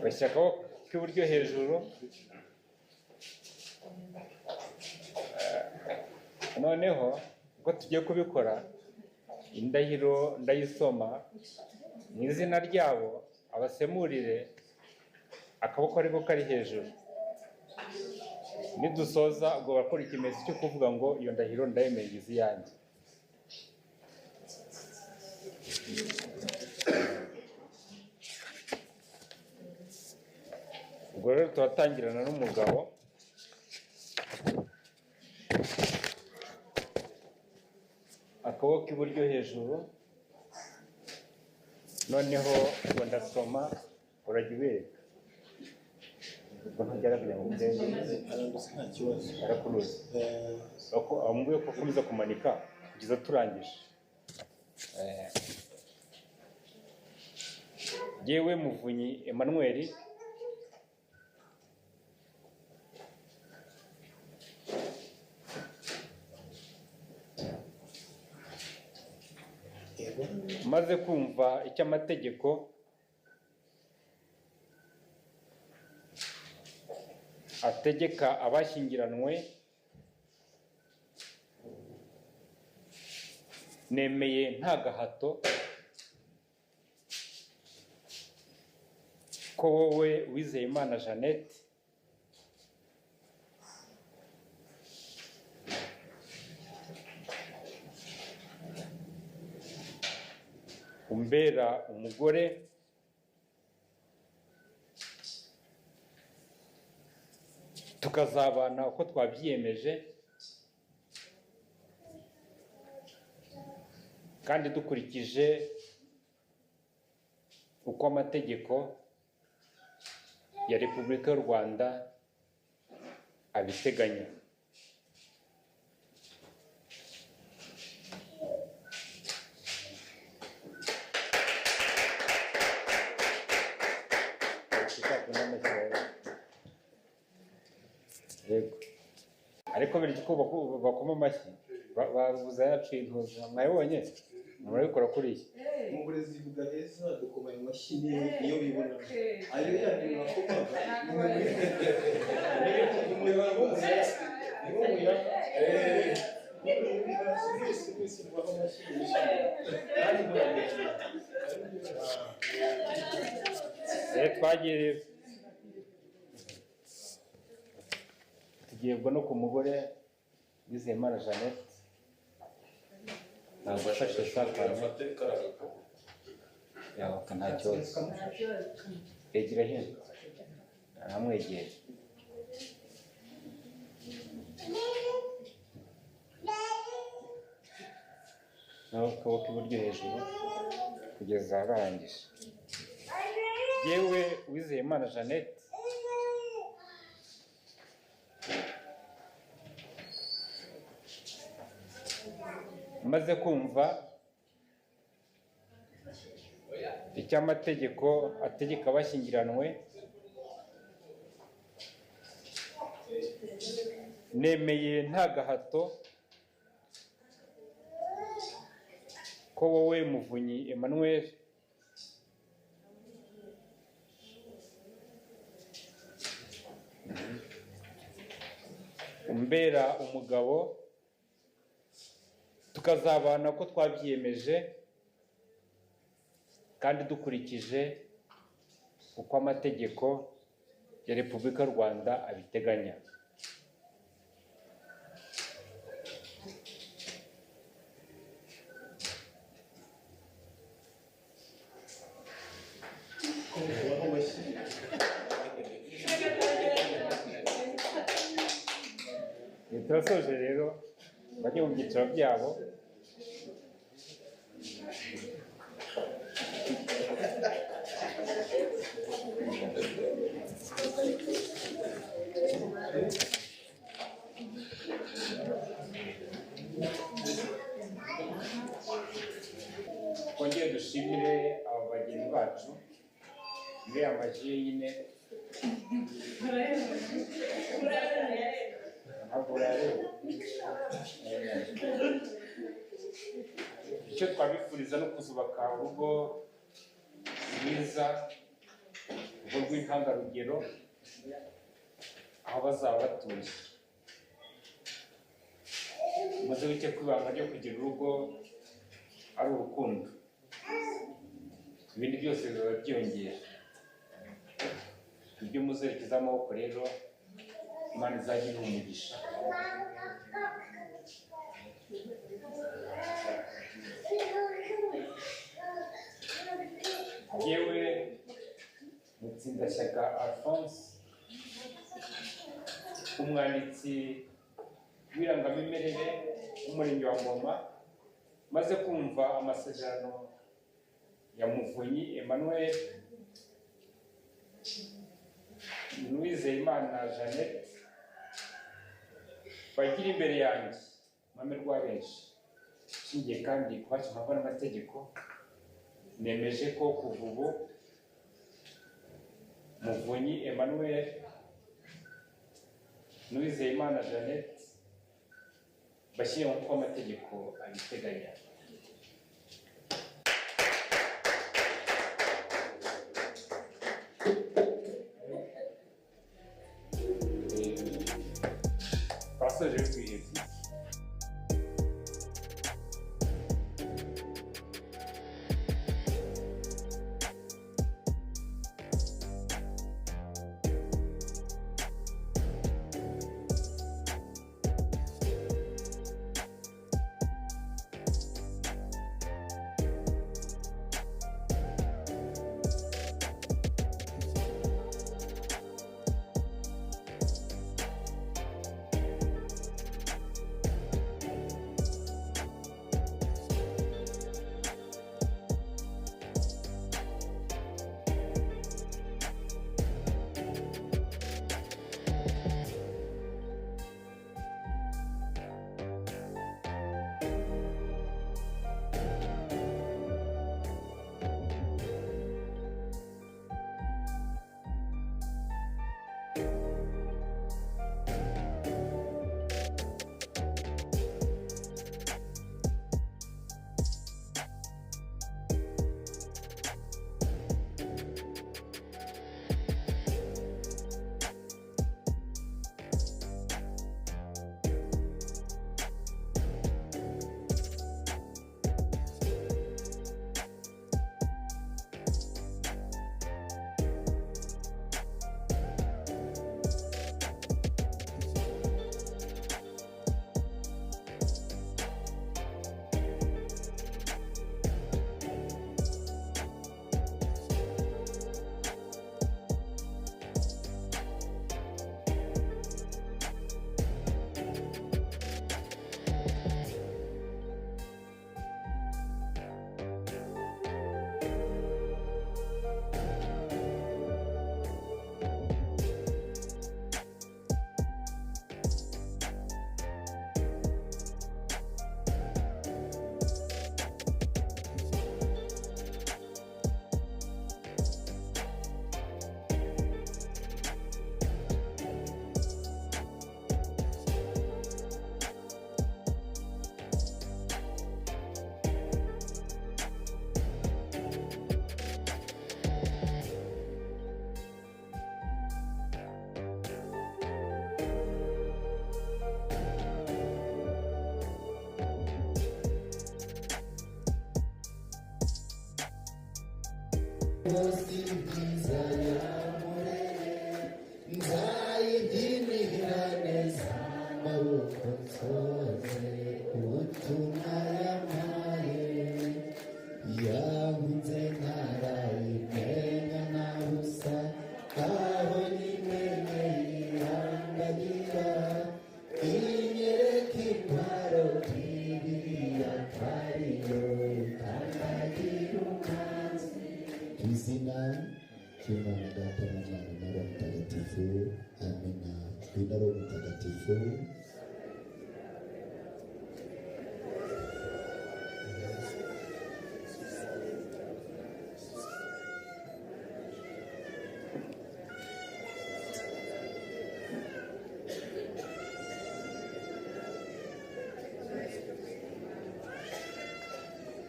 bashyira akaboko k'iburyo hejuru, noneho uko tugiye kubikora indahiro ndayisoma mu izina ryabo, abasemurire akaboko ariko kari hejuru. Nidusoza ubwo bakora ikimenyetso cyo kuvuga ngo iyo ndahiro ndayemeye izi yanjye. Ubwo rero turatangirana n'umugabo. Akaboko k'iburyo hejuru, noneho ngo ndasoma, urajya ubereka. Ubwo ntugerageza ngo ndebe nta kibazo arakuruza. Amubwiye ko akomeza kumanika kugeza turangije. Yewe Muvunyi Emmanuel, maze kumva icyo amategeko ategeka abashyingiranywe, nemeye nta gahato ko wowe Uwizeyimana Jeannette umbera umugore tukazabana uko twabyiyemeje kandi dukurikije uko amategeko ya Repubulika y'u Rwanda abiteganya. Ariko biri ko bakoma amashyi bavuza yacu intuza mwayibonye murabikora kuri iyi mu burezi bugaheza dukoma amashyi iyo bibona ayo yandi nakomaga twagiye tugiyebwa no ku mugore Uwizeyimana Jeannette. Ntabwo afashe sakara yawe nta kibazo, egera hino aramwegera. naho akaboko k'iburyo hejuru kugeza arangije. Yewe Uwizeyimana Jeannette, maze kumva icyo amategeko ategeka abashyingiranywe, nemeye nta gahato ko wowe Muvunyi Emmanuel umbera umugabo tukazabana ko twabyiyemeje kandi dukurikije uko amategeko ya Repubulika y'u Rwanda abiteganya. Turasoje rero bajye mu byiciro byabo. Twongere dushimire aba bageni bacu muri amajwi nyine icyo twabifuriza no kuzubaka urugo rwiza rwiza urwo rw'intangarugero aho bazaba batuye. Muze wite ku ibanga ryo kugira urugo ari urukundo, ibindi byose biba byiyongera. Ibyo muzerekeza amaboko rero Imana izajya iha umugisha. Yewe Mutsindashyaka Alphonse, umwanditsi w'irangamimerere w'umurenge wa Ngoma, maze kumva amasezerano ya Muvunyi Emmanuel n'Uwizeyimana Jeannette bagira imbere yanjye mame rwa benshi, nshingiye kandi kubakemurwa n'amategeko, nemeje ko kuva ubu Muvunyi Emmanuel n'Uwizeyimana Jeannette bashyira nk'uko amategeko abiteganya. Twasoje kwihebye.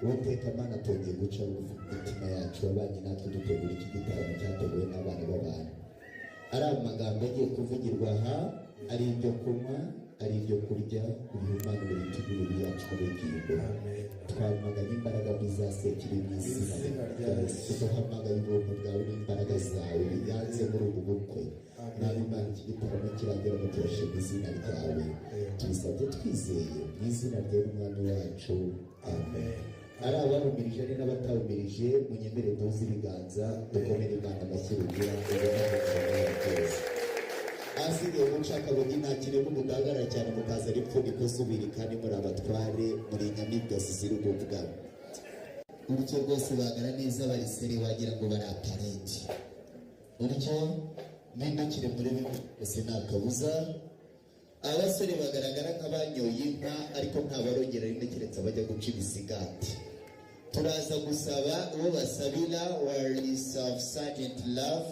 Uwiteka Mana twongeye guca bugufi mu mitima yacu wabanye natwe dutegura iki gitaramo cyateguwe n'abana b'abantu. Ari amagambo agiye kuvugirwa aha, ari ibyo kunywa, ari ibyo kurya, ibihumanya ibituguru byacu n'ubugingo. Twamaganye imbaraga bizasekera mu izina rya Yesu. Duhamagaye ubuntu bwawe n'imbaraga zawe biganze muri ubu bukwe. Nawe Imana iki gitaramo kiragera mu cyoshe mu izina ryawe. Tubisabye twizeye mu izina ry'Umwami wacu. Amen. Ari abahumirije ari n'abatahumirije munyemere duze ibiganza dukomere Imana amashyi rugira byose. Asigaye gushaka bugi ntakiremo mugahagarara cyane mukaza ripfundiko zubiri kandi muri abatware muri inyamibwa zizira ububwa. Urutyo rwose bagara neza barisere wagira ngo baraparenti. Urutyo mpindukire muri bimwe ese ntakabuza. Abasore bagaragara nk'abanyoye inka ariko nta barongera rimwe keretse bajya guca ibisigati. Turaza gusaba uwo basabira Warris of Sergeant Love